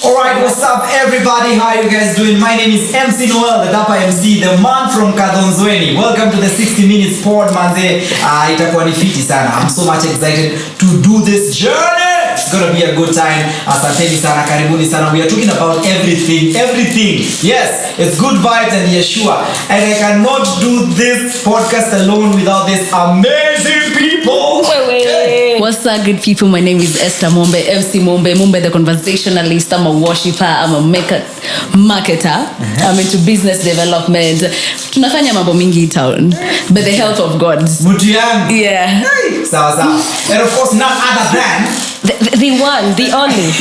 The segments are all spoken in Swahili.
Alright, what's up everybody? How you guys doing? My name is MC Noel, the Dapa MC, the man from Kadonzweni. Welcome to the 60 minutes pod, Mzae. Itakuwa ni fiti sana. I'm so much excited to do this journey. It's gonna be a good time. Asanteni sana, karibuni sana. We are talking about everything. Yes, it's good vibes and Yeshua. And I cannot do this podcast alone without this amazing people. What's up, good people? My name is Esther Mombe, MC Mombe the conversationalist. I'm a worshiper, I'm a marketer. I'm into business development. Tunafanya mambo mingi town, but the help of God. Yeah. Hey, sawa. And of course, none other than the one, the only.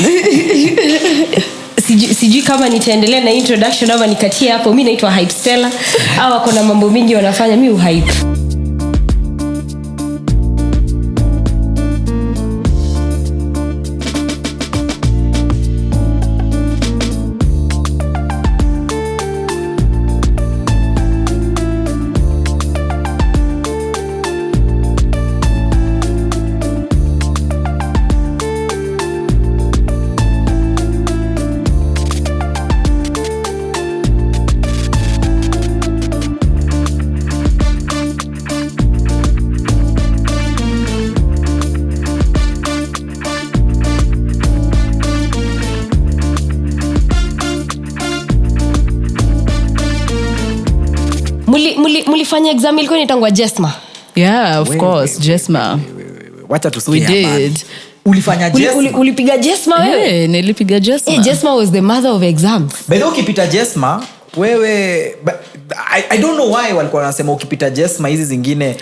Sijui kama nitaendelea na introduction ama nikatie hapo. Mimi naitwa Hype Stella. Hawa kuna mambo mingi wanafanya, mimi uhype. Mulifanya exam ilikuwa inaitwa Jesma. Yeah, of course, Jesma. Wacha tusikie. We did. Ulifanya Jesma? Ulipiga Jesma wewe? Yeah, nilipiga Jesma. Jesma was the mother of exams. By the way, ukipita Jesma, wewe I don't know why walikuwa wanasema ukipita Jesma hizi zingine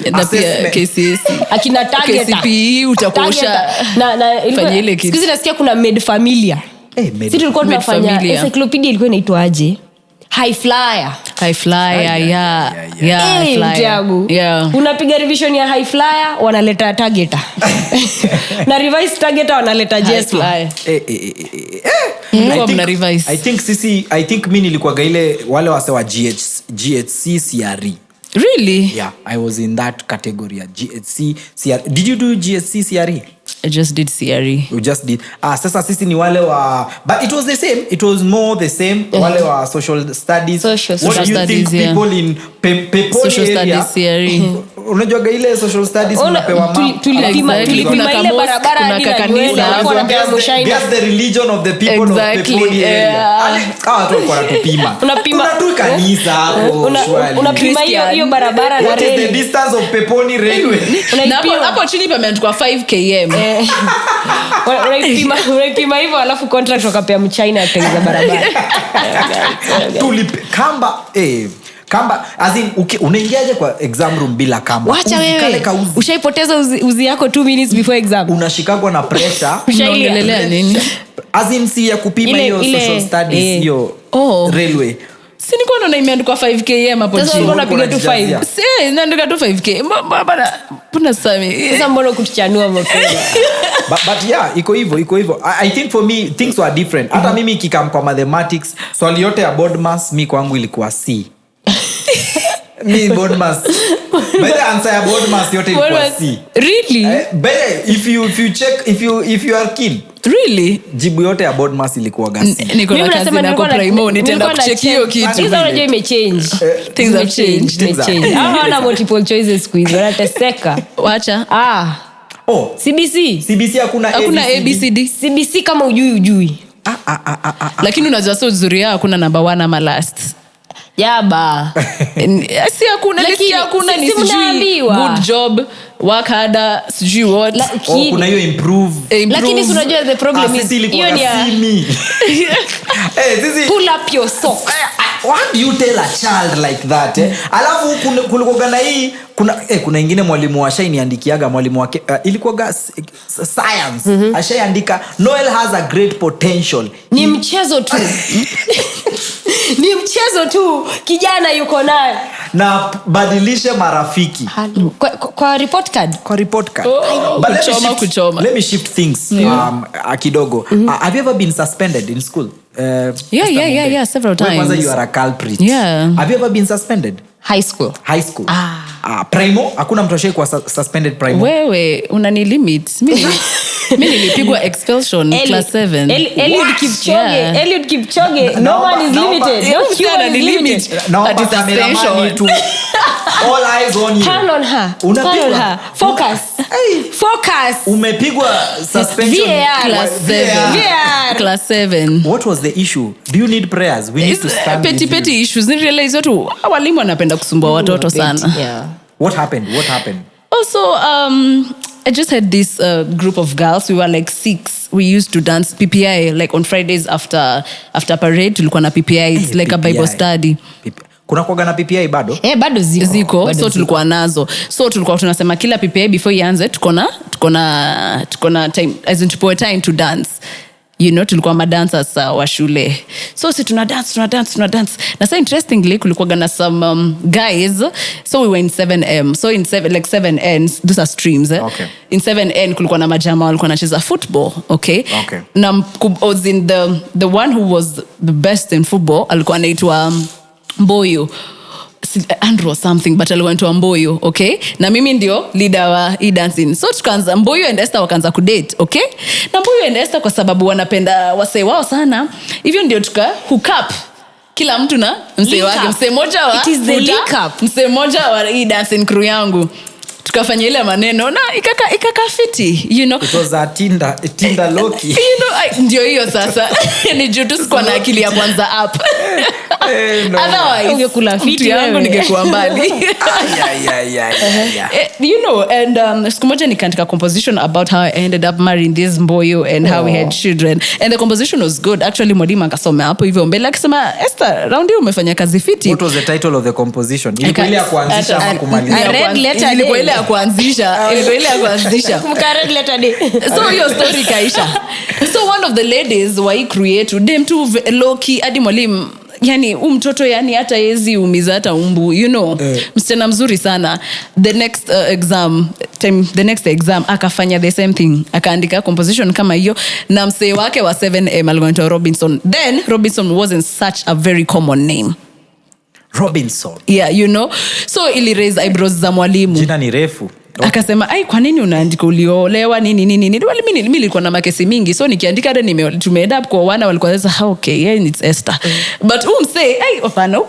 KCSE. Akina target. KCPE utakuosha. Na fanya ile kitu. Siku nasikia kuna made familia. Sisi tulikuwa tunafanya encyclopedia ilikuwa inaitwa aje? High flyer, yeah. Unapiga revision ya high flyer, wanaleta targeter. Na revise targeter wanaleta Jesma. I think mimi nilikuwa ile wale wase wa GHC CRE. Really? Yeah, I was in that category, GHC CRE. Did you do GHC CRE? I just did CRE. You just did. Sasa sisi ni wale wa, but it was the same. It was more the same. Wale wa social studies. What do you think people in Peponi social area? Studies CRE. Unajua ile social studies unapewa tulipima ile barabara kuna kanisa guess the religion of the people of Peponi area. Watu walikuwa tupima. Unapima tu kanisa hapo shwali. Unapima hiyo barabara na reli. What is the distance of Peponi railway? Hapo chini pameandikwa 5 km. Unaipima hivyo alafu contract wakapea mchina atengeza barabara. Kamba as in unaingiaje kwa exam room bila kamba? Wacha wewe. Ushaipoteza uzi yako 2 minutes before exam. Unashikagwa na pressure. Unaongelelea nini? As in si ya kupima hiyo social studies hiyo railway. Si niko naona imeandikwa 5 km hapo chini. Sasa unapiga tu 5. Si naandika tu 5 km. Bana sami. Sasa mbona kutuchanua mapema? But yeah, iko hivyo. I think for me things were different. Hata mimi kikam kwa mathematics, swali yote ya board mass mi kwangu ilikuwa C. Me board mass. But the answer ya board mass yote ilikuwa C. Really? But if you are keen. Really? Jibu yote ya board mass ilikuwa C. Niko na kazi na kwa primo nitaenda kucheck hiyo kitu. Sasa unajua imechange. Things have changed. Hawana multiple choices squeeze. Wanateseka. Wacha. CBC hakuna ABCD. CBC kama ujui. Lakini unajua sio uzuri yao hakuna number 1 ama last. Yaba. Si hakuna ni sijui good job, work harder, sijui what. Kuna hiyo improve. Lakini unajua the problem is hiyo ni pull up your socks. What do you tell a child like that? Alafu kulikuwa na hii kuna ingine mwalimu ashainiandikiaga mwalimu wake ilikuwa science. Ashaiandika Noel has a great potential. Ni mchezo tu. Ni mchezo tu kijana yuko naye. Na badilishe marafiki. Kwa report card. But kuchoma. Let me shift things kidogo. Have you ever been suspended in school? Yeah, several times. Kwanza you are a culprit. Yeah. Have you ever been suspended? High school. Primo, hakuna mtu ashaikuwa suspended primo. Wewe unani limit mimi. Mimi nilipigwa expulsion class 7. Eliud Kipchoge, no one is limited. Don't you want limited? Naomba cameraman tu. All eyes on you. Turn on her. Focus. Umepigwa suspension class 7. What was the issue? Do you need prayers? We need to stand. Petty issues. Ni realize watu walimu wanapenda kusumbua watoto sana. Yeah. What happened? Also, I just had this group of girls. We were like 6. We used to dance PPI like on Fridays after parade. Tulikuwa na PPI. It's like PPI. A Bible study. Kuna kuaga na PPI bado? Bado ziko. Bado so tulikuwa nazo. So tulikuwa tunasema kila PPI before ianze tuko na time, as in tupoe time to dance. You know, tulikuwa madancers wa shule. So si tuna dance. Na so interestingly kulikuwa na some guys. So we were in 7M. So in 7N, those are streams. Okay. In 7N kulikuwa na majama walikuwa wanacheza football, okay? Na was in the one who was the best in football alikuwa anaitwa Mboyo. Andrew or something, but aliwentwa Mboyo, okay? Na mimi ndio leader wa dancing. So tukaanza Mboyo and Esther wakaanza kudate, okay? Na Mboyo and Esther kwa sababu wanapenda wasee wao sana, hivyo ndio hook up. Kila mtu na msee wake, msee mmoja wa it is the link up. Msee mmoja wa dancing crew yangu. Tukafanya ile maneno na ikaka fiti, you know. It was a Tinder Loki. You know, ndio hiyo sasa. Ni juu tu sikuwa na akili ya kwanza up. No. Otherwise ungekula fiti yangu ningekuwa mbali. You know, and siku moja nikaandika composition about how I ended up marrying this Mboyo and how we had children, and the composition was good actually. Mwalimu akasoma hapo hivyo mbele akisema, Esther, round hiyo umefanya kazi fiti. What was the title of the composition? Ilikuwa ile ya kuanzisha ama kumalizia? Ilikuwa ile ya kuanzisha. Kumka red letter day. So hiyo story kaisha. So one of the ladies wa create them too low key hadi mwalimu, yani mtoto yani hata yezi umiza hata umbu, you know. Msichana mzuri sana. The next exam akafanya the same thing, akaandika composition kama hiyo na msee wake wa 7M alikuwa Robinson. Then Robinson wasn't such a very common name. Robinson. Yeah, you know. So ili raise eyebrows za mwalimu. Jina ni refu. Akasema, ai, kwa nini unaandika uliolewa nini? Mimi nilikuwa na makesi mingi, so nikiandika hata tumeenda kwa wana walikuwa sasa okay, yeah, it's Esther. But say, ai, hapana,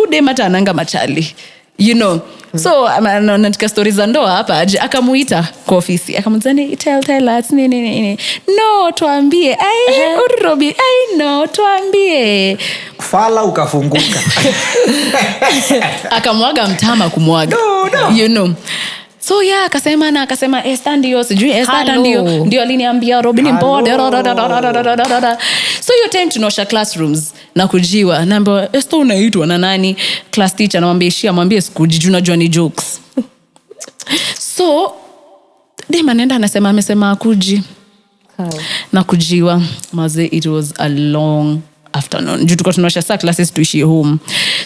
ude mata ananga machali. You know. So anaandika stories za ndoa hapa, akamuita kwa ofisi. Akamwambia, tell us nini. No, tuambie. Ai, Robi, ai no, tuambie. Fala ukafunguka. Akamwaga mtama kumwaga. No. You know. So yeah, akasema Esther ndio sijui Esther ndio aliniambia Robin mbode. So you time tunosha classrooms na kujiwa naambia Esther unaitwa na nani? Class teacher anamwambia ishia, mwambie sikuji, unajua ni jokes. So dem anaenda amesema akuji. Na kujiwa Mzae, it was a afternoon. Juu tuko tunosha saa classes tuishie home.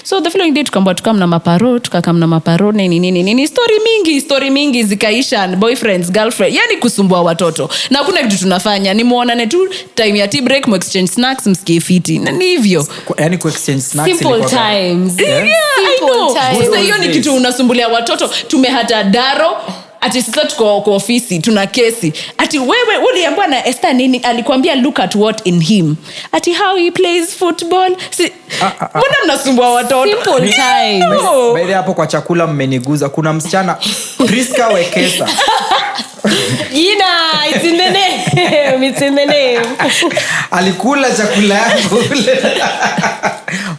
So the following day tukam na maparo nini story mingi zikaisha, boyfriends, girlfriend, yani kusumbua watoto. Na hakuna kitu tunafanya, ni muonane tu time ya tea break, mu exchange snacks, msikie fiti. Na ni hivyo. Yani ku exchange snacks simple times. Yeah, simple times. Sasa hiyo ni kitu unasumbulia watoto. Tumehata daro. Ati sasa tuko kwa ofisi tuna kesi. Ati wewe uliambiwa na Esther nini? Alikwambia look at what in him. Ati how he plays football. Mbona mnasumbua watoto? Simple times. No. Baada hapo kwa chakula mmeniguza. Kuna msichana Priska Wekesa. It's in the name. Alikula chakula yangu.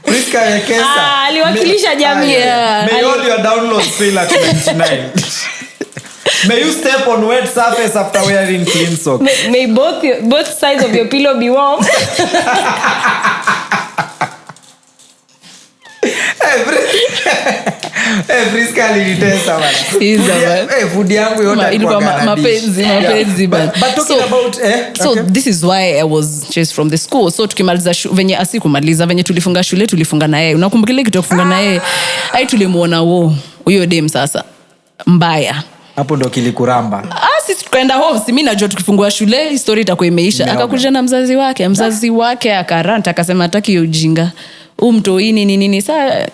Priska Wekesa. Aliwakilisha jamii. May all your downloads fail at 99. May you step on wet surface after wearing clean socks. May both sides of your pillow be warm. Priska alinitesa bana. Food yangu yote ilikuwa mapenzi bana. But talking about so this is why I was chased from the school. So tukimaliza venye asikumaliza venye tulifunga shule, tulifunga na yeye. Unakumbuka ile kitu kufunga na yeye? Ai tulimuona huyo dem sasa mbaya. Hapo ndo kilikuramba. Sisi tukaenda home, si mimi najua tukifungua shule history itakuwa imeisha. Akakuja na mzazi wake akaranta, akasema hataki ujinga. Mto nini. Sasa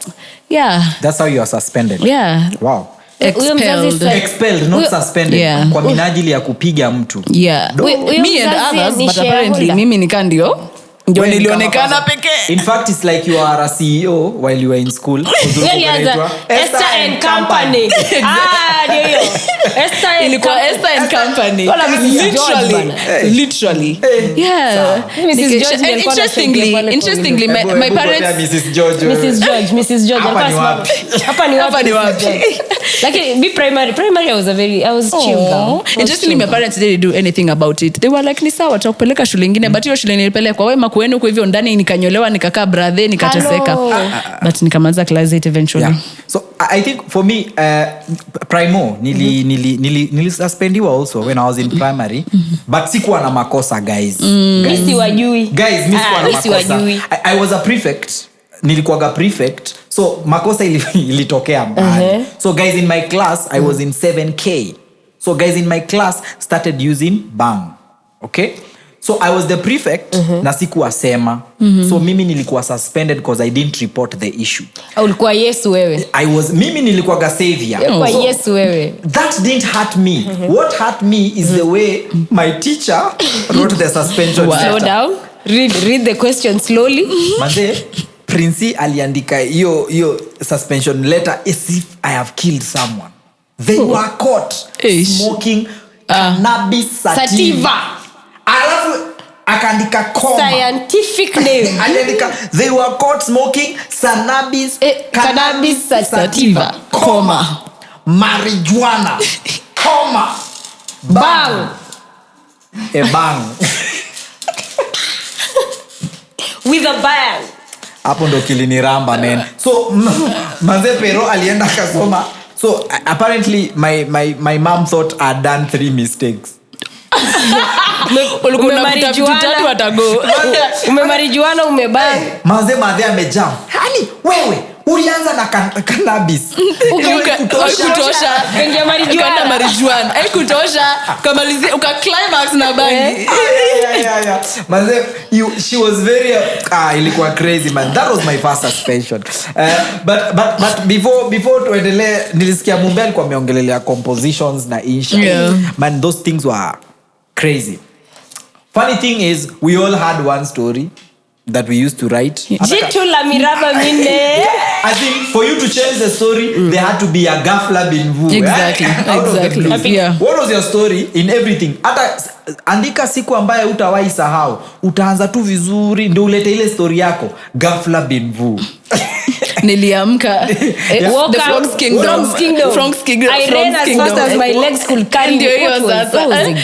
yeah. That's how you are suspended. Yeah. Wow. expelled not suspended Yeah. kwa minajili ya kupiga mtu. Yeah. Me and others, but apparently mimi nikandio ndio nilionekana pekee. In fact, it's like you are a CEO while you are in school. Esther and Company. Ndio hiyo. Ilikuwa Esther and Company. Literally. Yeah. Interestingly, my parents Mrs. George. Hapa ni wapi? Like be primary I was chill down. Interestingly, my parents didn't do anything about it. They were like, ni sawa tutakupeleka shule nyingine, but hiyo shule nilipelekwa wewe makueni huko hivyo ndani nikanyolewa nikakaa brother nikateseka. But nikamaliza class 8 eventually. Yeah. So I think for me primo nili suspendiwa also when I was in primary, but sikuwa na makosa guys. Mimi wajui. Guys, mimi sikuwa na makosa. I was a prefect. Nilikuwaga prefect. So makosa ilitokea mbali. So guys in my class I was in 7K. So guys in my class started using bang. Okay? So I was the prefect na sikuwasema. So mimi nilikuwa suspended because I didn't report the issue. Ulikuwa Yesu wewe. Mimi nilikuwa savior. Ulikuwa Yesu wewe. That didn't hurt me. What hurt me is the way my teacher wrote the suspension letter. Slow down. Read the question slowly. Mzae, Prince aliandika hiyo suspension letter as if I have killed someone. They were caught smoking cannabis sativa. Alafu akaandika comma. Scientific name. Aliandika they were caught smoking cannabis sativa, comma, marijuana, comma, bang. A bang. With a bang. Hapo ndo kiliniramba man. So Mzae pero alienda kasoma. So apparently my mom thought I'd done 3 mistakes. Umemarijuana umebang. Mzae amejam. Hani wewe ulianza na cannabis. Kutosha. Benja marijuana. Kutosha. Kamalizia uka climax na bangi. Yeah. Mzae she was very ilikuwa crazy man. That was my first suspension. But before tuendelee nilisikia Mumbe alikuwa ameongelelea compositions na insha. Yeah. Man, those things were crazy. Funny thing is we all had one story that we used to write. Jitu la miraba minne. I think for you to change the story, there had to be a ghafla bin vu. Exactly. Yeah. What was your story in everything? Hata andika siku ambaye utawahi sahau. Utaanza tu vizuri ndio ulete ile story yako. Ghafla bin vu. Niliamka. The Frog's Kingdom. I ran as fast as my legs could carry me.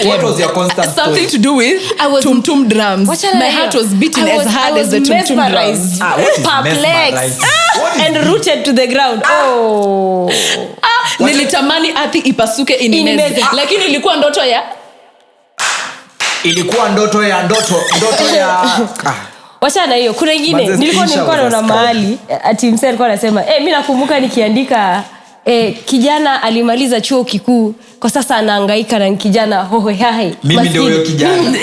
What was your constant story? Something to do with tum drums. My heart was beating as hard as the tum drums. Perplexed and rooted to the ground. Nilitamani ati ipasuke inimeze. Lakini ilikuwa ndoto ya Wachana hiyo. Kuna nyingine nilikuwa naona mahali ati msee alikuwa anasema mimi nakumbuka nikiandika kijana alimaliza chuo kikuu kwa sasa anahangaika na kijana hoho hahe. Mimi ndio huyo kijana.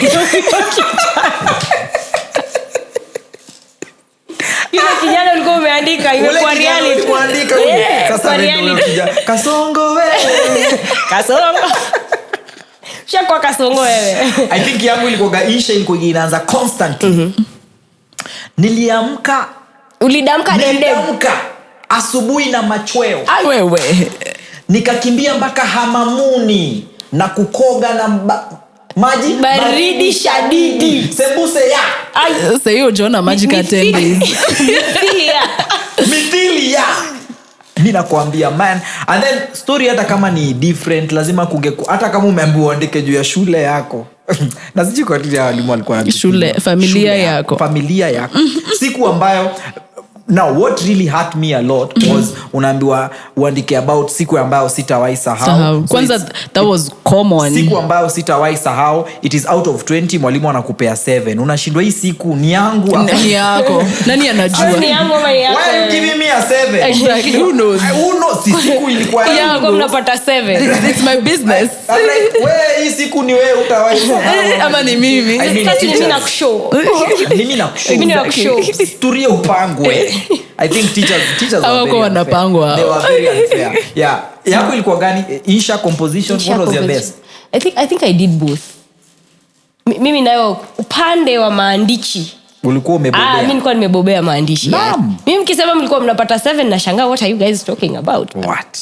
Yule kijana ulikuwa umeandika imekuwa reality. Sasa ndio huyo kijana. Kasongo wewe. Shakwa kasongo wewe. I think yangu ilikuwa ilikuwa inaanza constantly. Niliamka asubuhi na machweo. Wewe. Nikakimbia mpaka hamamuni na kukoga na maji baridi shadidi. Sembuse ya. Sasa hiyo Jona magic attendance. Mithilia. Mimi nakwambia man. And then story hata kama ni different lazima hata kama umeambiwa uandike juu ya shule yako. Na siji kwa tija walimu walikuwa na shule familia yako. Siku ambayo now what really hurt me a lot was unaambiwa uandike about siku ambayo sitawahi sahau. Kwanza that was common. Siku ambayo sitawahi sahau, it is out of 20 mwalimu anakupea 7. Unashindwa hii siku ni yangu ama ni yako. Nani anajua? Ni yangu ama yako? Why are you giving me a 7? Exactly. Who knows? Siku ilikuwa yangu mnapata 7. It's my business. I'm like, wewe hii siku ni wewe utawahi sahau. Ama ni mimi. Mimi nakushow. Mimi nakushow. Turie upangwe. I think teachers were very unfair. They were very unfair. Yeah. Yako ilikuwa gani? Insha, composition? What was your best? I think I did both. Mimi nayo upande wa maandishi ulikuwa umebobea. Mimi nilikuwa nimebobea maandishi. Mimi mkisema mlikuwa mnapata 7 na shangaa, what are you guys talking about? What?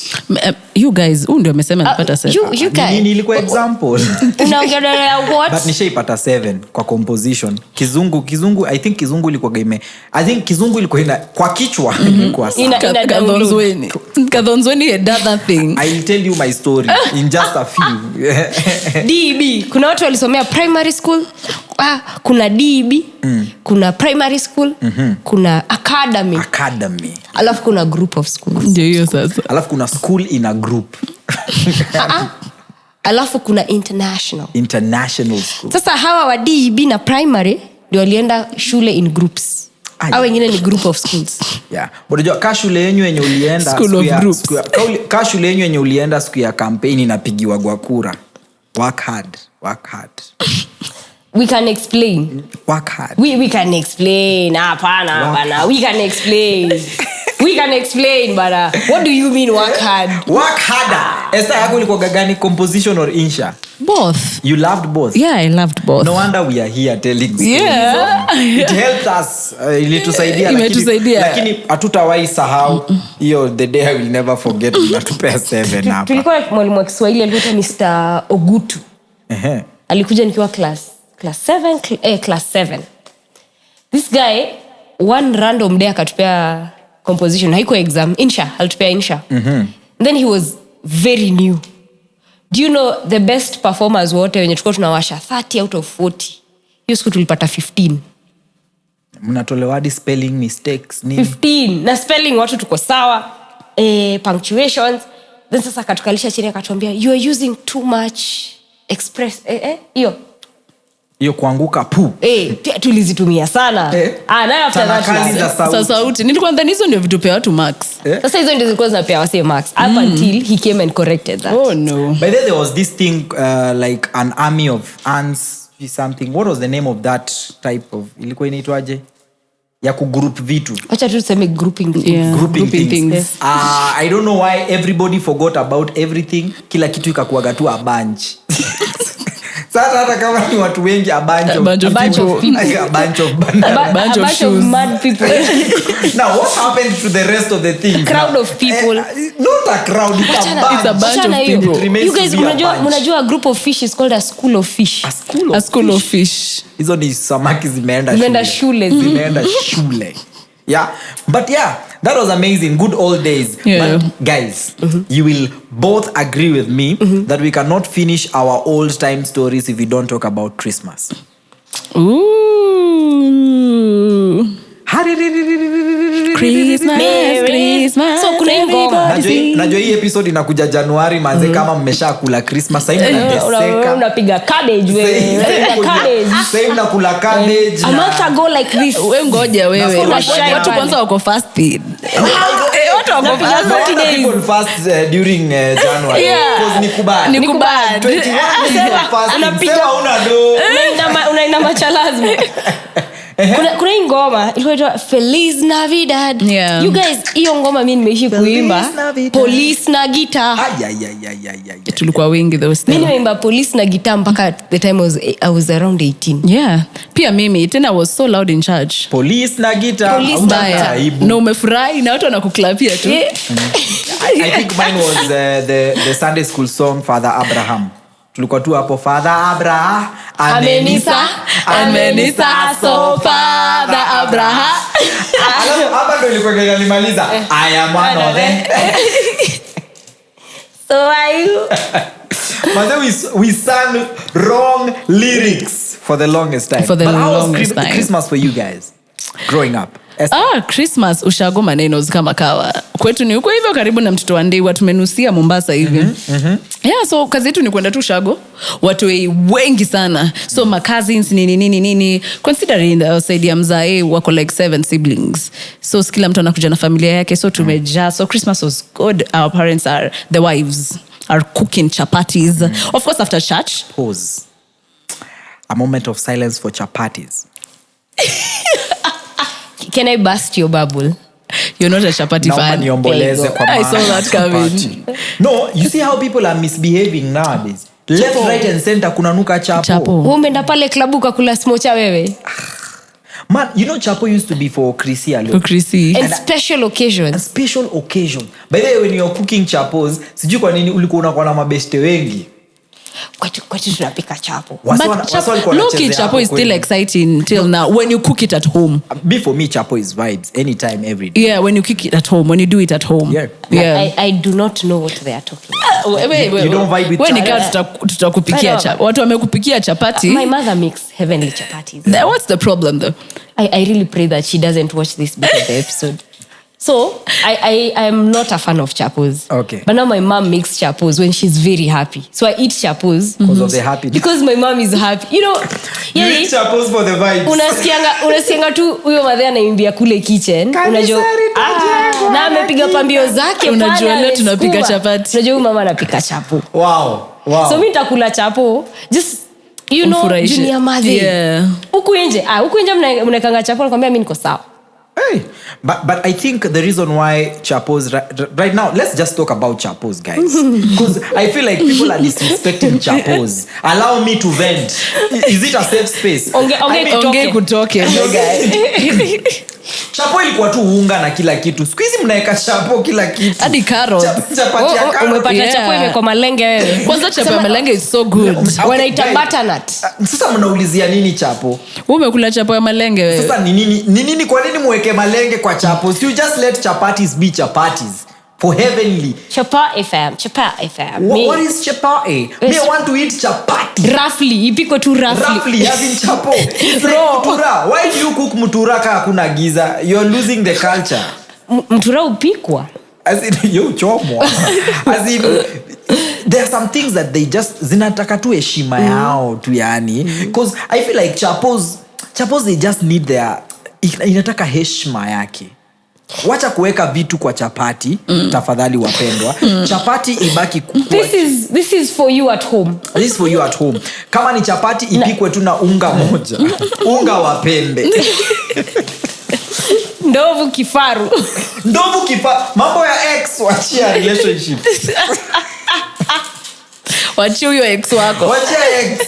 You guys, ndio amesema napata 7. You guys. Nini ilikuwa example? Unaongelea what? But nishaipata 7 kwa composition. Kizungu I think kizungu ilikuwa game. I think kizungu ilikuwa ina kwa kichwa ilikuwa sawa. Kadhonzweni another thing. I will tell you my story in just a few. DB. Kuna watu walisomea primary school. Kuna DB. Kuna primary school. Kuna academy. Alafu kuna group of schools. Ndio hiyo sasa. Alafu kuna school in a group. Alafu kuna international school. Sasa hawa wa DB na primary ndio walienda shule in groups. Au wengine ni group of schools. Yeah. Unajua ka shule yenyu yenye ulienda ka shule yenyu yenye ulienda siku ya campaign inapigiwa kwa kura. Work hard. We can explain. Work hard. We can explain. Hapana bana. We can explain bana. What do you mean work hard? Work harder. Esther, yako ilikuwa gani, composition or insha? Both. You loved both? Yeah, I loved both. No wonder we are here telling stories. Yeah. It helped us. Ilitusaidia lakini hatutawahi sahau hiyo the day I will never forget natupea 7 hapa. Tulikuwa mwalimu wa Kiswahili alikuwa Mr. Ogutu. Alikuja nikiwa class 7. This guy one random day akatupea composition, haiko exam, alitupea insha. Then he was very new. Do you know the best performers wote wenye tulikuwa tunawasha 30 out of 40. Hiyo siku tulipata 15. Mnatolewa hadi spelling mistakes nini? 15 na spelling watu tuko sawa. Punctuations. Then sasa akatukalisha chini akatuambia you are using too much express hiyo kuanguka pu. Tulizitumia sana. Nayo after that sasa sauti. Nilikuwa ndani hizo ndio vitu pea watu marks. Sasa hizo ndio zilikuwa zinapea wase marks up until he came and corrected that. Oh no. By then there was this thing like an army of ants something. What was the name of that type of? Ilikuwa inaitwaje? Ya kugroup vitu. Acha tu tuseme grouping things. Yes. I don't know why everybody forgot about everything. Kila kitu ikakuaga tu a bunch. Sasa hata kama ni watu wengi a bunch of mad people. Now what happened to the rest of the things? Crowd of people. Not a crowd, it's a bunch of people. You guys mnajua a group of fish is called a school of fish. A school of fish. Hizo ni samaki zimeenda shule. Yeah, but yeah, that was amazing. Good old days. Yeah. But guys, you will both agree with me that we cannot finish our old time stories if we don't talk about Christmas. Ooh. Christmas. So kuna ngoma. Najua hii episode inakuja Januari manze kama mmeshakula Christmas. Sasa mnateseka. Unapiga cabbage wewe. Sasa mnakula cabbage. A month ago like this. Wewe ngoja wewe. Watu kwanza wako fasting. Watu wako fast during January. Because ni kubad. 21 unasema una do. Unaina machalazima. Kuna ngoma ilikuwa Feliz Navidad. Yeah. You guys, hiyo ngoma mimi nimeishi kuimba Police na guitar. Tulikuwa wengi those days. Mimi nimeimba Police na guitar mpaka the time I was around 18. Yeah. Pia mimi tena was so loud in church. Police na guitar. No umefurahi na watu wanakuklapia tu. I think mine was the Sunday school song Father Abraham. Tulikuwa tu hapo Father Abraham amenisa so Father Abraham. Alafu hapa ndio ilikuwa inalimaliza I am one of them. So are you? But then we sang wrong lyrics for the longest time. But how was Christmas for you guys growing up? Christmas ushago maneno kama kawa. Kwetu ni uko hivyo karibu na mtoto wa Ndewa tumenusia Mombasa hivi. Yeah, so kazi yetu ni kwenda tu ushago. Watu wengi sana. So my cousins nini considering side ya Mzae wako like 7 siblings. So kila mtu anakuja na familia yake, so tumejaa. So Christmas was good. Our parents the wives are cooking chapatis. Of course after church. Pause. A moment of silence for chapatis. Can I burst your bubble? You're not a chapati fan. Niomboleze kwa I saw that coming. No, you see how people are misbehaving nowadays. Left, right and center kunanuka chapo. Umeenda pale klabu kakula smocha wewe. Man, you know chapo used to be for Chrissy alone. For Chrissy. And special occasions. A special occasion. By the way, when you're cooking chapos, sijui kwa nini ulikuwa unakuwa na mabeste wengi. Kwetu tunapika chapo. Low-key chapo is still exciting till now when you cook it at home. Before me, chapo is vibes anytime, every day. Yeah, when you cook it at home, when you do it at home. Yeah. I do not know what they are talking about. You don't vibe with chapo. Tutakupikia chapo. Watu wamekupikia chapati. My mother makes heavenly chapatis. What's the problem though? I really pray that she doesn't watch this bit of the episode. So, I am not a fan of chapos. Okay. But now my mom makes chapos when she's very happy. So I eat chapos. Because of the happiness. Because my mom is happy. You know, you eat chapos for the vibes. Unasikianga tu huyo madhe anaimbia kule kitchen. Unajua na amepiga pambio zake. Unajua leo tunapiga chapati. Unajua huyu mama anapika chapo. Wow. So mimi nitakula chapo. Just junior madhe. Yeah. Huku nje mnaekanga chapo nakwambia mimi niko sawa. Hey, but I think the reason why chapos right now, let's just talk about chapos, guys, because I feel like people are disrespecting chapos. Allow me to vent. Is it a safe space? Onge kutoke. Chapo ilikuwa tu unga na kila kitu. Siku hizi mnaeka chapo kila kitu. Hadi carrot. Chapati ya carrot. Umepata chapo imekuwa malenge wewe. Kwanza chapo ya malenge is so good. Wanaita butternut. Sasa mnaulizia nini chapo? Umekula chapo ya malenge wewe. Sasa ni nini kwa nini muweke malenge kwa chapo? You just let chapatis be chapatis. For heavenly. Chapati fam. What is chapati? Me I want to eat chapati. Roughly, ipiko tu roughly. Roughly, as in chapo. It's like mutura. Why do you cook mutura kama hakuna giza? You're losing the culture. Mutura upikwa. As in, yo chomwa. As in, there are some things that they just zinataka tu heshima yao tu yani. Because I feel like chapos they just need their inataka heshima yake. Wacha kuweka vitu kwa chapati, tafadhali wapendwa. Chapati ibaki kukua. This is for you at home. This is for you at home. Kama ni chapati ipikwe tu na unga moja. Unga wa pembe. Ndovu kifaru. Mambo ya ex wachia relationship. Wachia huyo ex wako. Wachia ex.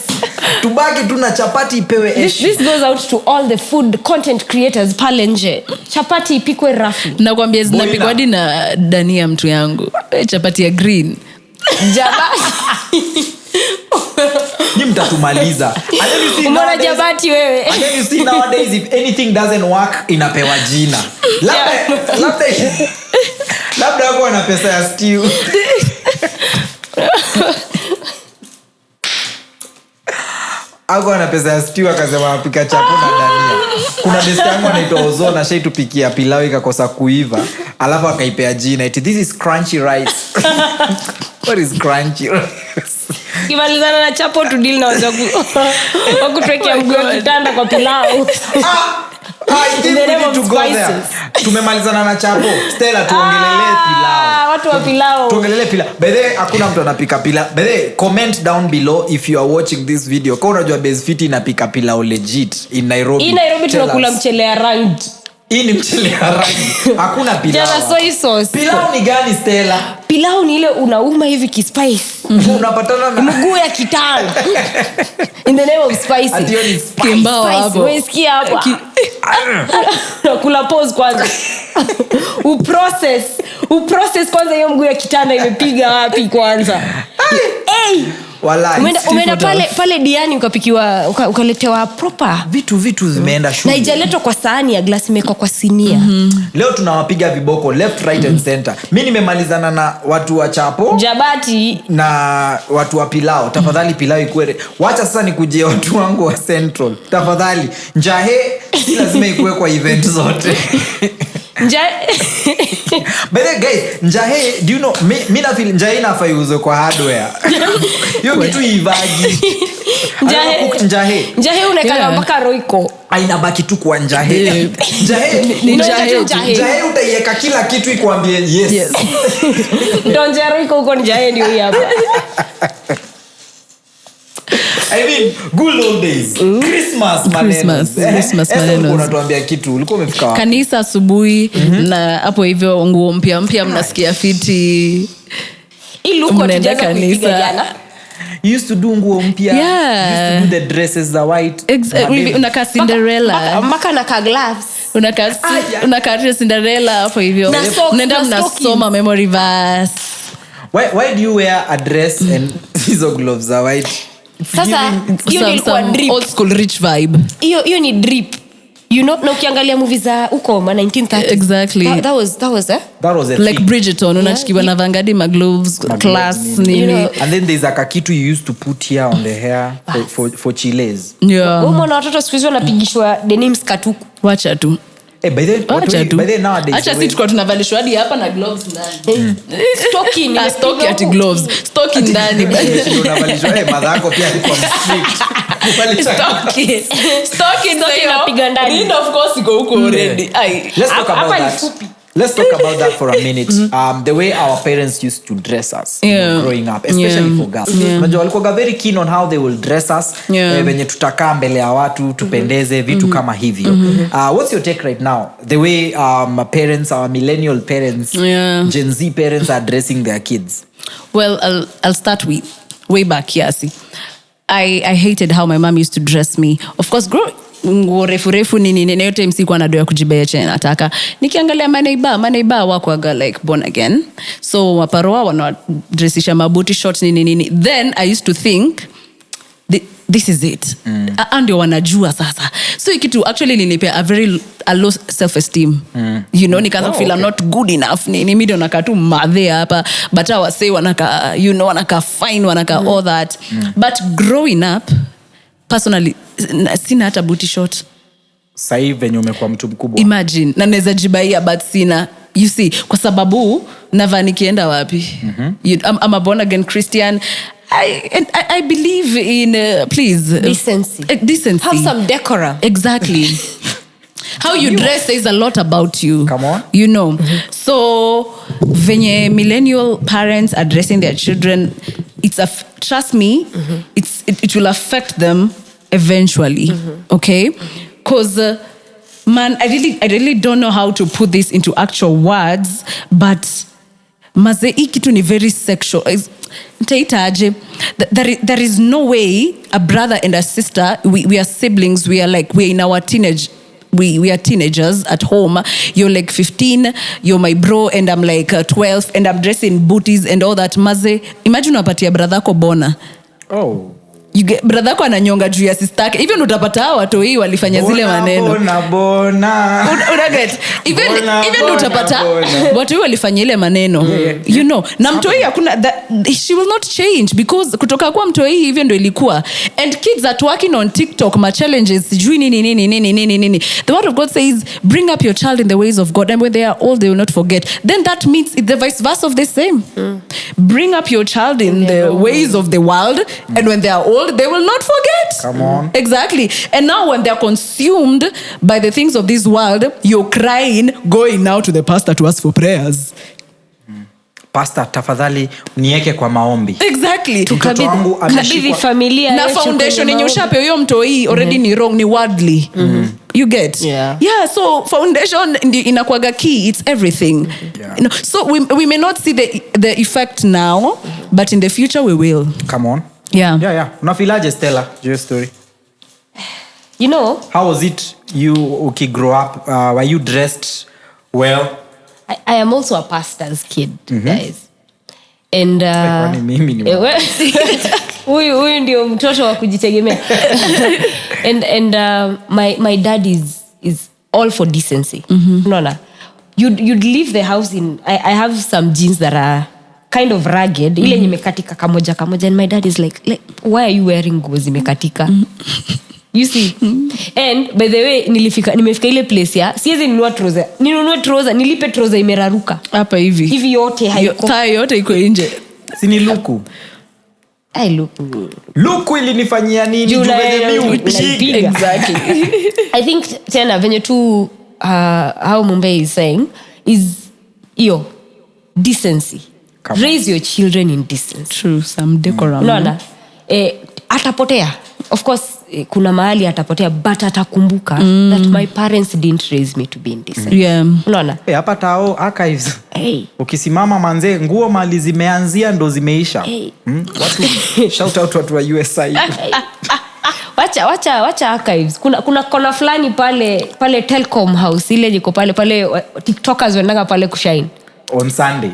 Tubaki tu na chapati ipewe heshima. This goes out to all the food content creators pale nje. Chapati ipikwe roughly. Nakwambia zinapikwa hadi na dania mtu yangu. Chapati ya green. Ni mtatumaliza. Umeona jabati wewe. And then you see nowadays if anything doesn't work inapewa jina. Labda wako na pesa ya stew. Ako na pesa ya stew akasema apika chapo na dania. Kuna besti yangu anaitwa Ozo na shai tupikia pilau ikakosa kuiva. Alafu akaipea jina. This is crunchy rice. What is crunchy rice? Kimalizana na chapo tu deal na wakutwekea mguu wa kitanda kwa pilau. I think we need to go there. Tumemalizana na chapo. Stella tuongelelee pilau. Watu wa pilau. Tuongelelee pilau. By the way, hakuna mtu anapika pilau. By the way, comment down below if you are watching this video. Kwa unajua Bezfit inapika pilau legit in Nairobi. In Nairobi tunakula mchele ya rangi. Hii ni mchele ya rangi. Hakuna pilau. Jana soy sauce. Pilau ni gani Stella? Pilau ni ile unauma hivi kispice. Unapatana na mguu ya kitana. In the name of spicy. Atiyo ni spice. Kimbao hapo. Wesikia hapo. Nakula pause kwanza. Uprocess kwanza hiyo mguu ya kitanda imepiga wapi kwanza. Hey. Umeenda pale Diani ukapikiwa ukaletewa proper vitu zimeenda shule na ijaletwa kwa sahani ya glasi imekwa kwa sinia. Leo tunawapiga viboko left right and center. Mimi nimemalizana na watu wa chapo jabati na watu wa pilau. Tafadhali pilau ikuwe. Wacha sasa nikujie watu wangu wa Central. Tafadhali Mzae si lazima ikuwe kwa event zote. But then guys, Mzae, do you know mimi na feel Mzae inafaa iuzwe kwa hardware. Hiyo kitu ivaji. Mzae unakanga mpaka roiko. Inabaki tu kwa Mzae. Mzae utaiweka kila kitu ikwambie yes. Ndio roiko uko Mzae ndio hapa. I mean, good old days. Christmas maneno. Unatuambia kitu. Ulikuwa umefika wapi? Kanisa asubuhi na hapo hivyo nguo mpya mnasikia fiti. Ilikuwa tujaza kuipiga jana. You used to do nguo mpya. Yeah. You used to do the dresses the white. Exactly. Unaka Cinderella. Maka na ka gloves. Unaka Cinderella hapo hivyo. Unaenda mnasoma memory verse. Why do you wear a dress and hizo gloves are white? Sasa hiyo ilikuwa drip. Old school rich vibe. Hiyo ni drip. You know, na ukiangalia movies za uko ma 1930s. Exactly. That was a like thing. Bridgerton unachikiwa na vangadi magloves class nini. You know, and then there's a kitu you used to put here on the hair for chiles. Yeah. Umeona watoto siku hizo wanapigishwa denim skatuku. Wacha tu. By the nowadays. Acha sisi tuko tunavalishwa hadi hapa na gloves ndani. Stocking at gloves. Stocking ndani. Unavalishwa mother yako pia alikuwa strict. Stocking napiga ndani. And of course iko huko already. Let's talk about that for a minute. The way our parents used to dress us growing up, especially for girls. Unajua walikuwa very keen on how they will dress us. Venye tutakaa mbele ya watu, tupendeze, vitu kama hivyo. What's your take right now? The way parents, our millennial parents, Gen Z parents are dressing their kids. Well, I'll start with way back, Yasi. I hated how my mom used to dress me. Of course, nguo refu nini yote msikuwa na doya kujibea chenye nataka. Nikiangalia maneiba wakwaga like born again. So waparoa wanadressisha mabuti shorts nini. Then I used to think this is it. Ndio wanajua sasa. So ikitu actually linipea a low self-esteem. You know, nikaanza feel I'm not good enough. Ni mido nakatu madhe hapa. But I was say wanaka, you know, wanaka fine, wanaka all that. But growing up, personally, sina hata booty short. Sasa hivi venye umekuwa mtu mkubwa. Imagine, na naweza jibaia but sina. You see, kwa sababu nava nikienda wapi? I'm a born again Christian. I believe in please decency. Have some decorum. Exactly. How you dress says a lot about you. Come on. You know. So venye millennial parents are dressing their children, trust me, it will affect them eventually. Okay? Because man, I really don't know how to put this into actual words, but Mzae, hii kitu ni very sexual. Nitaitaje? There is no way a brother and a sister, we are siblings, we're in our teenage, we are teenagers at home. You're like 15, you're my bro, and I'm like 12, and I'm dressing booties and all that. Mzae, imagine unapatia brother ko bona. Oh. Brother yako ananyonga juu ya sister yake. Even utapata watu hii walifanya zile maneno. Bona. Unaget. Even utapata watu hii walifanya ile maneno. You know. Na mtoi hakuna she will not change because kutoka kwa mtoi hivyo ndio ilikuwa. And kids are working on TikTok ma challenges sijui nini. The word of God says bring up your child in the ways of God, and when they are old they will not forget. Then that means it's the vice versa of the same. Bring up your child in the ways of the world, and when they are old they will not forget. Come on. Exactly. And now when they're consumed by the things of this world, you're crying, going now to the pastor to ask for prayers. Pastor, tafadhali nieke kwa maombi. Exactly. Tukabidhi familia na foundation yenye ushape huyo mtoi already ni wrong, ni worldly. You get? Yeah, so foundation inakuwaga key, it's everything. You know, so we may not see the effect now, but in the future we will. Come on. Yeah. Unafilaje Stella? Your story. You know, how was it you grow up? Were you dressed well? I am also a pastor's kid, guys. And huyu ndio mtoto wa kujitegemea. And my dad is all for decency. Unaona? You'd leave the house in I have some jeans that are kind of ragged, ile nimekatika kamoja, and my dad is like why are you wearing nguo zimekatika? You see? And by the way, nimefika ile place ya siwezi ninunue trouser, nilipe trouser imeraruka hapa hivi yote haiko, tie yote iko nje. Si ni luku? Luku ilinifanyia nini? Exactly. I think tena venye tu how Mzae is saying is decency. Raise your children in decency. True, some decorum. No. atapotea. Of course kuna mahali atapotea, but atakumbuka that my parents didn't raise me to be indecent. Yeah. Unaona? Hapa tao archives. Hey. Ukisimama manze, nguo mali zimeanzia ndo zimeisha. Hey. Shout out watu wa USI. Wacha archives. Kuna fulani pale Telcom House ile liko pale TikTokers wanaanga pale kushine On Sunday.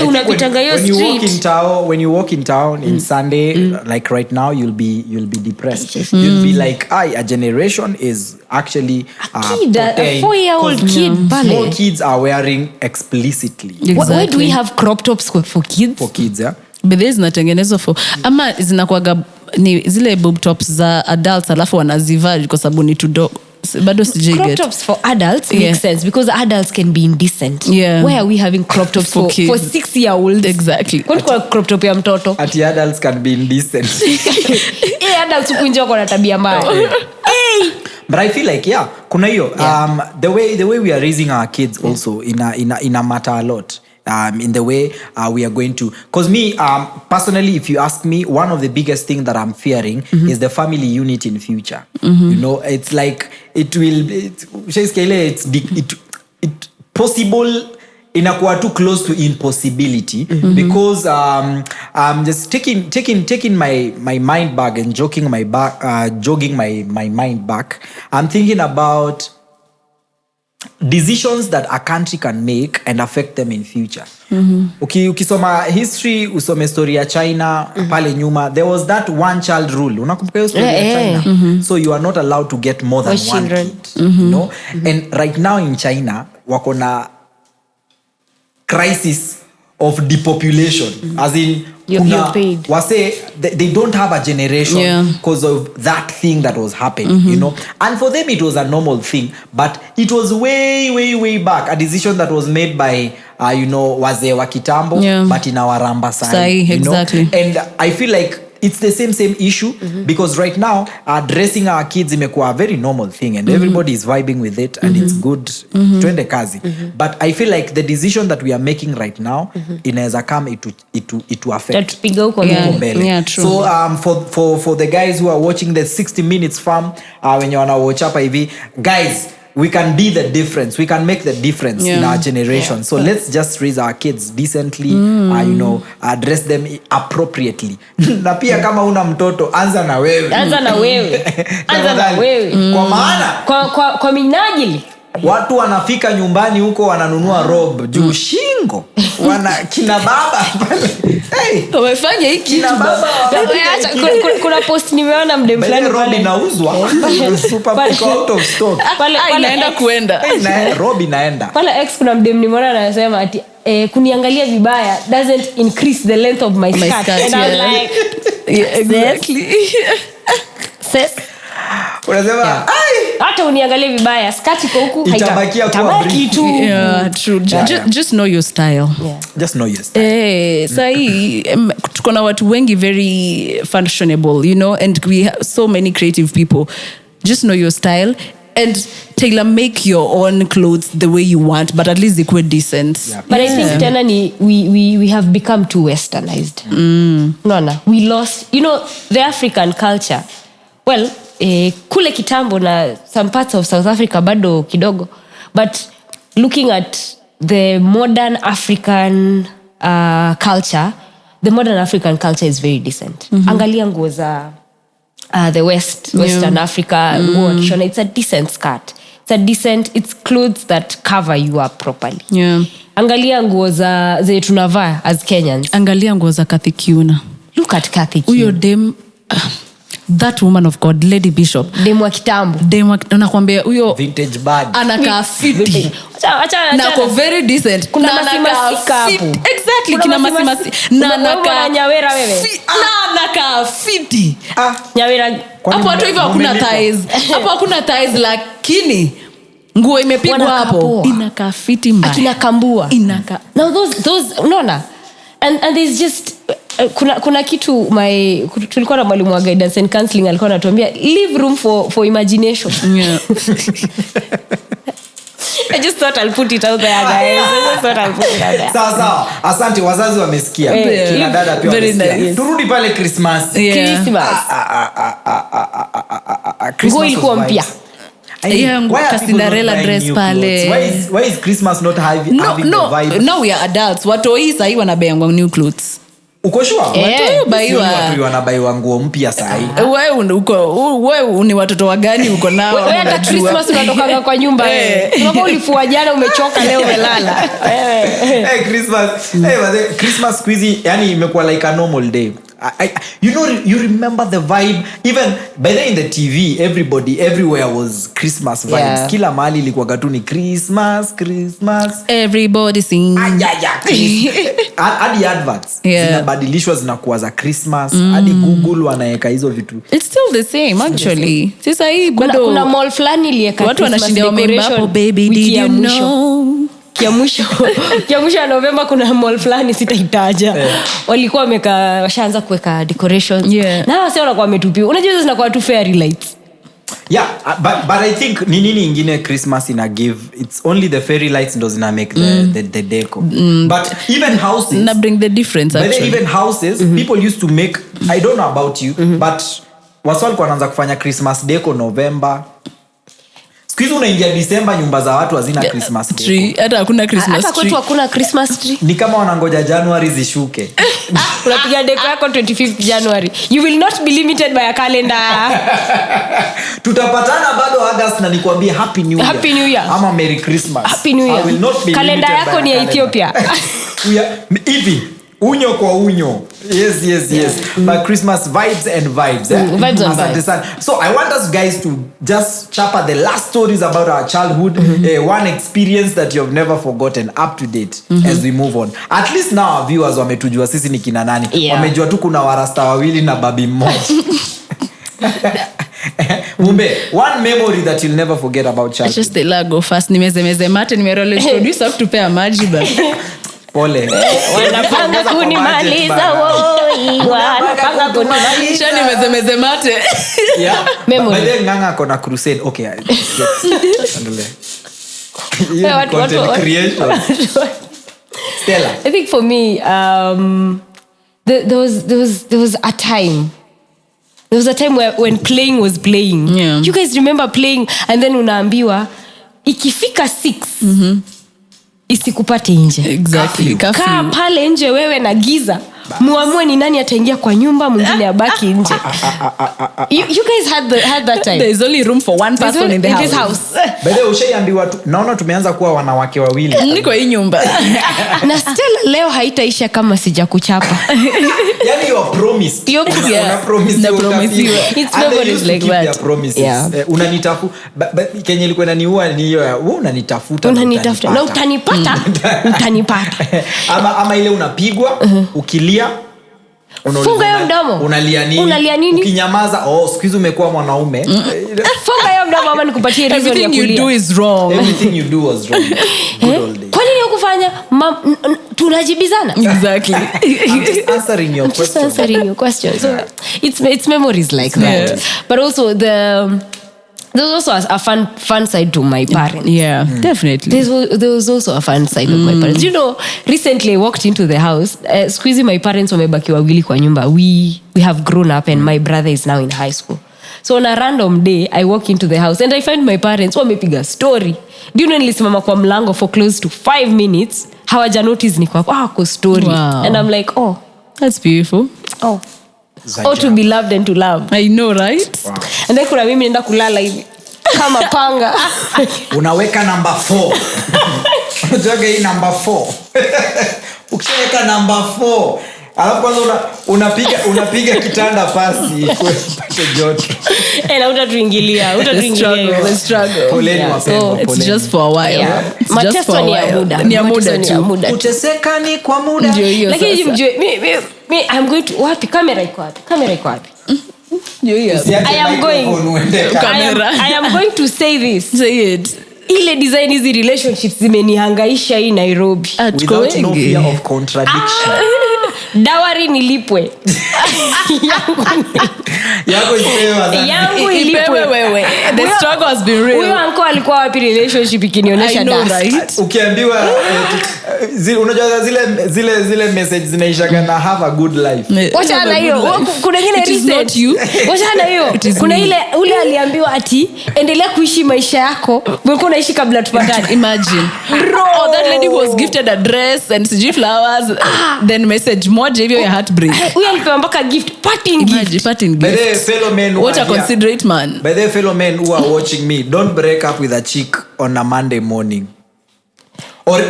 Unapitanga hiyo street. When you walk in town in Sunday, like right now, you'll be depressed. You'll be like, a generation is actually a 4-year-old kid. Small kids are wearing explicitly. Exactly. Why do we have crop tops for kids? For kids, yeah. But there is zinatengenezwa for ama zinakuaga ni zile boob tops za adults alafu wanazivaa kwa sababu ni tudo bado sijiget. Crop tops for adults makes sense because adults can be indecent. Yeah. Why are we having crop tops for 6-year-olds? Exactly. Kwa crop top ya mtoto? Ati adults can be indecent. Adults kunjua kwa tabia mbaya. But I feel like kuna hiyo the way we are raising our kids also in a matter a lot. In the way we are going to, because me personally, if you ask me, one of the biggest thing that I'm fearing is the family unit in future. You know, it's like it possible inakuwa too close to impossibility because just taking my mind back and jogging my mind back, I'm thinking about decisions that a country can make and affect them in future. Ukisoma history, usome story ya China pale nyuma, there was that one child rule. Unakumbuka hiyo story ya China? So you are not allowed to get more than one kid. You know? And right now in China, wako na crisis of depopulation. As in wase they don't have a generation because of that thing that was happening, you know. And for them it was a normal thing, but it was way back a decision that was made by wazee wa kitambo, but inawaramba sai, you exactly. know? And I feel like it's the same issue because right now dressing our kids imekuwa a very normal thing and everybody is vibing with it and it's good, twende kazi. But I feel like the decision that we are making right now inaweza come it affect true. So for the guys who are watching the 60 minutes farm, when you wanna watch hapa hivi, guys, we can be the difference. We can make the difference in our generation. So let's just raise our kids decently, address them appropriately. Na pia kama una mtoto, anza na wewe. Kwa maana kwa minajili watu wanafika nyumbani huko wananunua robe juu shingo. Kina baba wamefanya hiki kina baba. Kuna post nimeona mdem fulani robe inauzwa super out of stock. Pale inaenda kuenda. Robe inaenda. Pale X kuna mdem nimeona anasema ati kuniangalia vibaya doesn't increase the length of my skirt. And I'm like exactly. Unasema hata uniangalie vibaya skirt iko huku itabakia kwa tu. Yeah, true. Just know your style. Just know your style. Sahi tuko na watu wengi very fashionable, you know, and we have so many creative people. Just know your style and tailor make your own clothes the way you want, but at least they quite decent. But I think tena ni we have become too westernized. No, we lost, you know, the African culture. Well, kule kitambo na some parts of South Africa bado kidogo, but looking at the modern African culture, the modern African culture is very decent. Angalia nguo za the Western Africa, it's a decent skirt. It's clothes that cover you up properly. Angalia nguo za tunavaa as Kenyans. Angalia nguo za Kathy Kiuna. Look at Kathy Kiuna. Uyo dem that woman of God, Lady Bishop. Demu wa kitambo. Nakwambia huyo vintage bag. Anakaa fiti. Nako very decent. Kuna masimasi kapu. Exactly, kuna masimasi. Na anakaa nyawera wewe. Na anakaa fiti. Nyawera. Hapo watu hivyo hakuna thighs. Hapo hakuna thighs, lakini nguo imepigwa hapo. Inakaa fiti mbaya. Akina kambua. Inakaa. Now those unaona? And there's just kuna kitu tulikuwa na mwalimu wa guidance and counseling alikuwa anatuambia leave room for imagination. I just thought I'll put it out there, guys. Sawa. Asante, wazazi wamesikia. Kina dada pia wamesikia. Turudi pale Christmas. Nguo ilikuwa mpya. Cinderella dress pale. Why is Christmas not having the vibe? Now we are adults. Watoi sahi wanabaiwa new clothes. Uko sure? Watu wanabaiwa nguo mpya sahi. Wewe ni watoto wa gani uko nao? Wewe hata Christmas unatoka kwa nyumba wewe. Kama ulifua jana umechoka leo umelala. Christmas. Christmas squeezy yani imekuwa like a normal day. You remember the vibe even by then in the TV everybody everywhere was Christmas vibes. Yeah. Kila mahali ilikuwa katuni Christmas everybody sing. Hadi adverts zinabadilishwa zinakuwa za Christmas. Hadi Google wanaweka hizo vitu. It's still the same actually. Sasa hii bado kuna mall fulani iliweka watu wanashindia wamembapo baby did you know. Kiamwisho ya November kuna mall fulani sitaitaja. Walikuwa washaanza kuweka decorations. Na wase wanakuwa wametupia. Unajua hizo zinakuwa tu fairy lights. Yeah, but I think nini ingine Christmas ina give, it's only the fairy lights ndo zina make the deco. But even houses na bring the difference actually. But even houses people used to make, I don't know about you, but waswali kwa wanaanza kufanya Christmas deco November. Sikuizi unaingia December nyumba za watu hazina Christmas tree. Hata hakuna Christmas tree. Hata kwetu hakuna Christmas tree. Ni kama wanangoja January zishuke. Unapiga deco yako 25th January. You will not be limited by a calendar. Tutapatana bado August na nikwambie Happy New Year. Happy New Year. Ama Merry Christmas. Happy New Year. I will not be calendar yako ni ya Ethiopia. Hivi unyo kwa unyo. Yes. But Christmas vibes and vibes. Vibes and vibes. So I want us guys to just chapter the last stories about our childhood. One experience that you have never forgotten, up to date as we move on. At least now our viewers wametujua sisi ni kina nani. Wamejua tu kuna warasta wawili na babi mmoja. Mumbe, one memory that you'll never forget about childhood. Just the lago fast nimeze mate nimerole introduce up to pair maji ba. Pole. Wanapanga kunimaliza woi. Wanapanga kunimaliza. Nimeze mate. Yeah. Memory. But then Nganga kona crusade. Okay. What content creation. Stella. I think for me, there was a time. There was a time when playing was playing. Yeah. You guys remember playing and then unaambiwa ikifika 6 isikupate nje. Exactly. Kaa pale nje wewe na giza. Muamue ni nani ataingia kwa nyumba mwingine abaki nje. You guys had that time. There is only room for one person in this house. By the way, ushaambiwa naona tumeanza kuwa wanawake wawili. Niko hii nyumba. Na Stella leo haitaisha kama sijakuchapa. Yani you are promised. You promise. It's memories like that. Yeah. Unanitafu Kenya ilikuwa inaniua ni hiyo wewe unanitafuta. Na utanipata. Ama ile unapigwa ukilia funga hiyo mdomo. Unalia nini? Ukinyamaza siku hizi umekuwa mwanaume. Funga hiyo mdomo ama nikupatie reason ya kulia. Everything you do is wrong. Everything you do was wrong. Good old days. Kwa nini hukufanya? Tunajibizana. Exactly. I'm just answering your question. So it's memories like that. Yeah. But also there was also a fun side to my parents. Yeah, definitely. There was also a fun side of my parents. You know, recently I walked into the house. Squeezy, my parents wamebaki wawili kwa nyumba. We have grown up and my brother is now in high school. So on a random day, I walk into the house and I find my parents wamepiga story. Do you know nilisimama kwa mlango for close to 5 minutes. Hawaja notice niko kwa story. Wow. And I'm like, oh, that's beautiful. Oh, to be loved and to love. I know, right? Wow. And then kuna mimi nenda kulala hivi kama panga. Unaweka number 4. Unajua hii number 4. Ukishaweka number 4, alafu kwanza unapiga kitanda pasi kupata joto. Na utatuingilia. The struggle. Poleni wapendwa. It's just for a while. Yeah. Mateso ni ya muda tu. Uteseka ni kwa muda. Ndio hiyo sasa. Lakini mjue me I'm going to wapi? Kamera iko wapi? I am going to say this. Say it. Ile design hizi relationships zimenihangaisha hii Nairobi. Without no fear of contradiction. dawari nilipwe. Yangu ilipwe wewe. The struggle has been real. Huyo uncle alikuwa wapi relationship ikinionyesha right? Ukiambiwa unajua zile messages zinaishaga na have a good life. Wacha na hiyo. Kuna nyingine reset you. Wacha na hiyo. Kuna ile ule aliambiwa ati endelea kuishi maisha yako. Ulikuwa unaishi kabla tupatane. Imagine. Bro, that lady was gifted a dress and CG flowers. Then message moja hivyo ya heartbreak. Huyo alipewa mpaka gift, parting gift. By the fellow men, what a considerate man. By the fellow men who are watching me, don't break up with a chick on a Monday morning. Or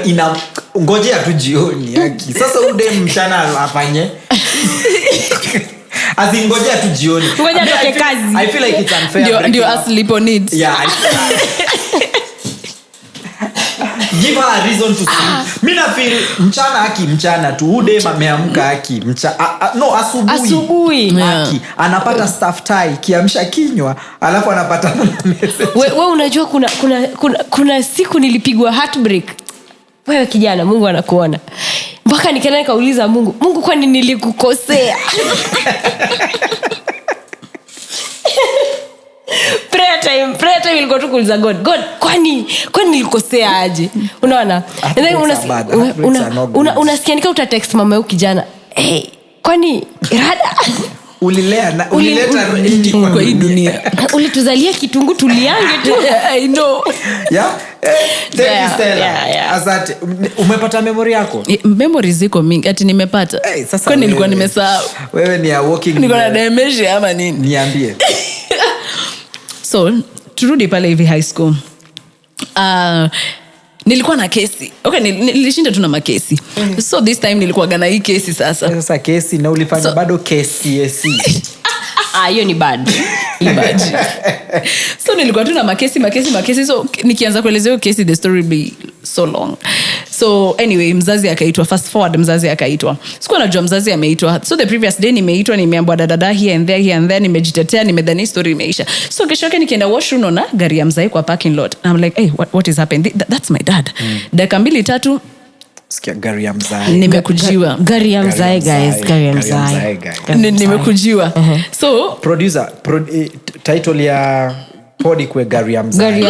ngojea tu jioni yaki. Sasa ude mchana afanye. Azingojea tu jioni. Ngoja atoke kazi. I feel like it's unfair. Ndio asleep on it. Yeah. Give her a reason to sleep. Mimi na feel mchana tu ude ameamka haki. Asubuhi. Haki. Anapata staff tie kiamsha kinywa, alafu anapata message. Wewe unajua kuna siku nilipigwa heartbreak. Wewe kijana, Mungu anakuona. Mpaka nikaenda nikauliza Mungu kwani nilikukosea? prayer time ilikuwa tu kuuliza God kwani nilikosea aje? Unaona? Unasikia nika uta text mama yako kijana. Hey, kwani irada ulileta kwa hii dunia. Ulituzalia kitungu tuliange tu. I know. Yeah. Asante. Umepata memory yako? Memory ziko mingi ati nimepata. Kwa nilikuwa nimesahau. Wewe ni a walking. Nilikuwa na dementia ama nini? Niambie. So, turudi pale hivi high school. Nilikuwa na kesi. Okay, nilishinda tu na makesi. So this time nilikuwa gana hii kesi sasa. Sasa kesi na ulifanya bado kesi. Hiyo ni bad. So nilikuwa tu na makesi. So nikianza kuelezea hiyo kesi the story be so long. So anyway, mzazi akaitwa. Fast forward, mzazi akaitwa. Sikuwa najua mzazi ameitwa. So the previous day nimeitwa, nimeambiwa dada here and there, nimejitetea, nimedhani story imeisha. So kesho yake nikienda washroom na gari ya Mzae kwa parking lot. And I'm like, hey, what is happening? That's my dad. Dakika 2-3 sikia Gari ya Mzae. Nimekujiwa. Gari ya Mzae guys, Gari ya Mzae. Nimekujiwa. So producer title ya podi kwa Gari ya Mzae.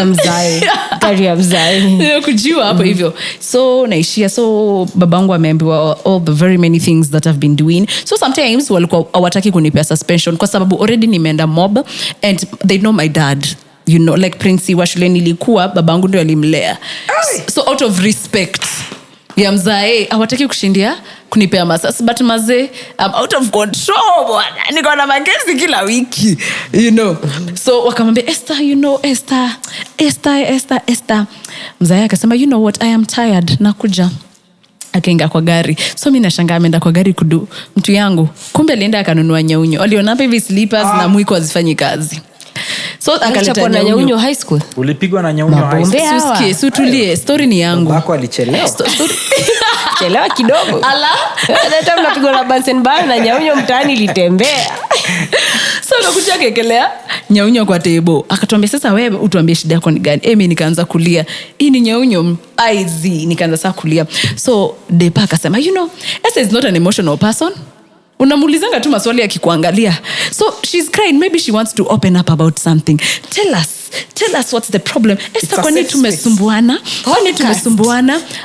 Gari ya Mzae. Nimekujiwa hapo hivyo. So naishia, so babangu ameambiwa all the very many things that I've been doing. So sometimes walikuwa hawataki kunipea suspension kwa sababu already nimeenda mob and they know my dad. You know, like Prince wa shule nilikuwa, babangu ndio alimlea. So out of respect ya Mzae hawataki kushindia kunipea masasi, but Mzae I'm out of control bwana, niko na magesi kila wiki, you know. So wakamwambia Esther, you know, Esther. Mzae akasema, you know what, I am tired, nakuja. Akaingia kwa gari. So mimi nashangaa ameenda kwa gari kudu mtu yangu, kumbe alienda akanunua nyaunyo. Aliona hapa hivi slippers na mwiko hazifanyi kazi. So akaleta na nyaunyo high school. Ulipigwa na nyaunyo high school? Susikie, sutulie, story ni yangu. Wako alichelewa. Chelewa kidogo. Ala, hata unapigwa na Bunsen bar na nyaunyo mtaani litembea. So akakuja kekelea nyaunyo kwa table. Akatuambia sasa wewe utuambie shida yako ni gani? Mimi nikaanza kulia. Hii ni nyaunyo nikaanza sasa kulia. So Depa akasema, you know, Esther is not an emotional person. Unamuulizanga tu maswali akikuangalia. So she's crying, maybe she wants to open up about something. Tell us what's the problem. Esther, kwani tumesumbuana?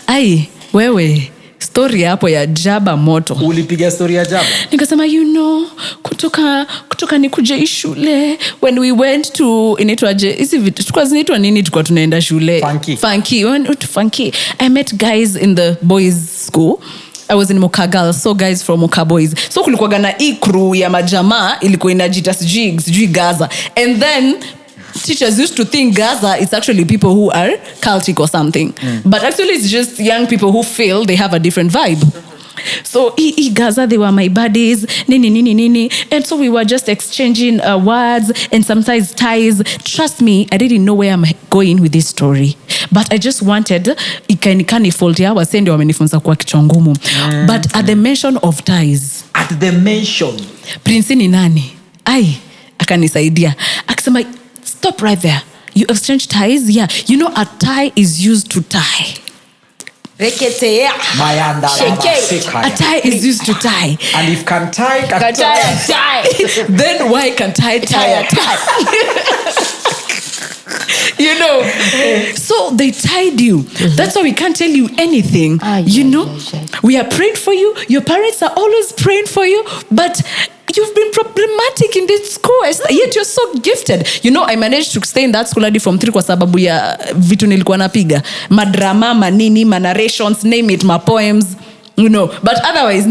Ai, wewe story hapo ya jaba moto. Ulipiga story ya jaba? Nikasema, you know, kutoka nikuje shule, when we went to inaitwaje hizi vitu tulikuwa zinaitwa nini, tulikuwa tunaenda shule funky. I met guys in the boys school. I was in Moka Girls, so guys from Moka Boys. So kulikuwa gana crew ya majamaa ilikuwa inajita sijui Gaza. And then teachers used to think Gaza is actually people who are cultic or something. But actually it's just young people who feel they have a different vibe. So Gaza, they were my buddies, nini. And so we were just exchanging words and sometimes ties. Trust me, I didn't know where I'm going with this story. But I just wanted, ikani fault ya wasende wamenifunza kwa kichwa ngumu. But at the mention of ties. At the mention. Prince ni nani? Akanisaidia. Akasema, stop right there. You exchange ties? Yeah. You know, a tie is used to tie. reketea Mayanda A tie is used to tie. and if can tie Then why can't I tie a tie? You know, so they tied you. That's why we can't tell you anything. We are praying for you. Your parents are always praying for you, but you've been problematic in this school, yet you're so gifted. I managed to stay in that school from 3 kwa sababu ya vitu nilikuwa napiga madrama, manini, narrations, name it, my poems. But otherwise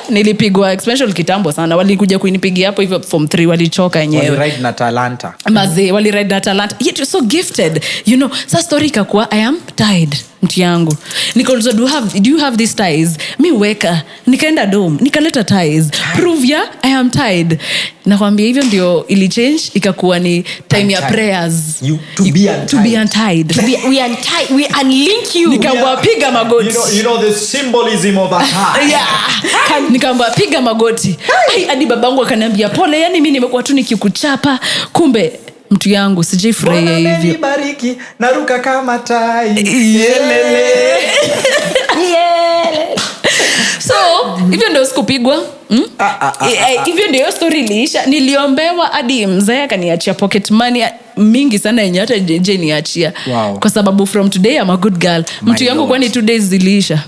nilipigwa expansion kitambo sana. Walikuja kunipigia hapo hivyo form 3 walichoka yenyewe. Wali ride na talanta. Mzae wali ride na talanta. Yet you're so gifted. Sa story ikakuwa I am tied mti yangu. Nikauliza do you have these ties? Mi weka. Nikaenda dome. Nikaleta ties. Prove ya I am tied. Nakwambia hivyo ndio ili change ikakuwa ni time ya prayers. To be untied. We untie. We unlink you. Nikaambia piga magoti. You know the symbolism of a tie. Yeah. Nikaambia piga magoti. Hadi babangu akaniambia pole, yani mimi nimekuwa tu nikikuchapa. Kumbe mtu yangu sijifurahia hivyo. Bariki naruka kama tai. Yelele. So, hivyo ndio sikupigwa. Hivyo ndio story iliisha. Niliombewa hadi mzee akaniachia pocket money mingi sana yenye hata je niachia. Wow. Kwa sababu from today I'm a good girl. Mtu yangu kwani 2 days ziliisha.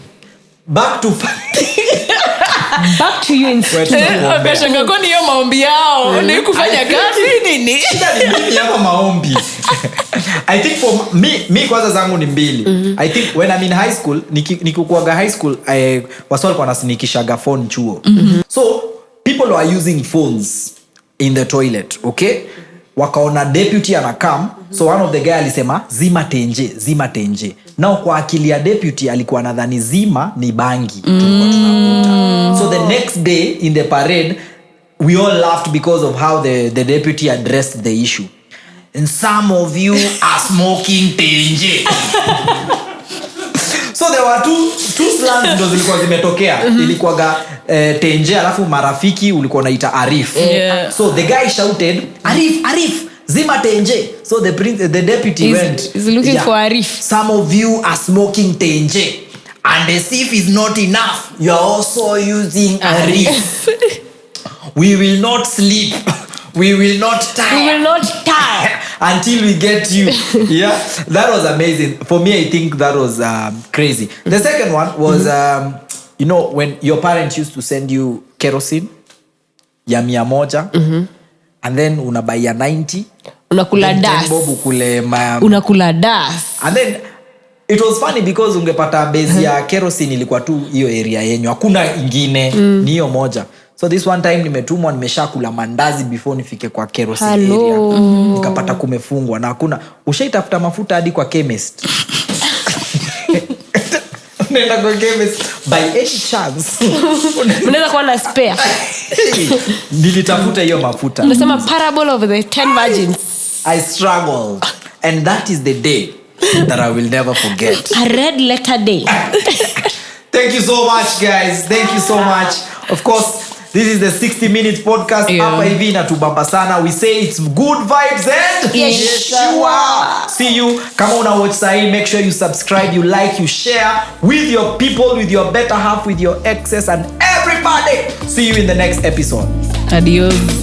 Back to you in akashanga kwani hiyo maombi yao ni kufanya kazi nini? Ni hapa maombi. I think for me kwanza zangu ni mbili. I think when I'm in high school, nikikuaga high school, waswali kwa nasinikishaga phone chuo. So people were using phones in the toilet, okay? Wakaona deputy anakam, so one of the guy alisema zima tenje. Now kwa akili ya deputy alikuwa nadhani zima ni bangi tulikuwa tunavuta. So the next day in the parade we all laughed because of how the deputy addressed the issue. And some of you are smoking tenje. So there were two slangs ndo zilikuwa zimetokea. Ilikuwaga tenje alafu marafiki ulikuwa unaita Arif. Yeah. So the guy shouted Arif zima tenje. So the deputy is looking for Arif. Some of you are smoking tenje and as if is not enough you are also using Arif. We will not sleep. We will not tire until we get you. Yeah, that was amazing. For me, I think that was crazy. The second one was, when your parents used to send you kerosene, ya 100, and then unabai ya 90. Unakula das. Unakula das. And then it was funny because ungepata base ya kerosene ilikuwa tu hiyo area yenyu. Hakuna ingine, ni hiyo moja. So this one time nimetumwa nimeshakula mandazi before nifike kwa kerosene area. Nikapata kumefungwa na hakuna. Ushaitafuta mafuta hadi kwa chemist. Nenda kwa chemist by any chance. Unaweza kuwa na spare. Nilitafuta hiyo mafuta. Unasema parable of the 10 virgins. I struggled and that is the day that I will never forget. A red letter day. Thank you so much guys. Thank you so much. Of course, this is the 60 minutes podcast. Hapa hivi inatubamba sana. We say it's good vibes and Yeshua. See you. Kama una watch sahi, make sure you subscribe, you like, you share with your people, with your better half, with your exes and everybody. See you in the next episode. Adios.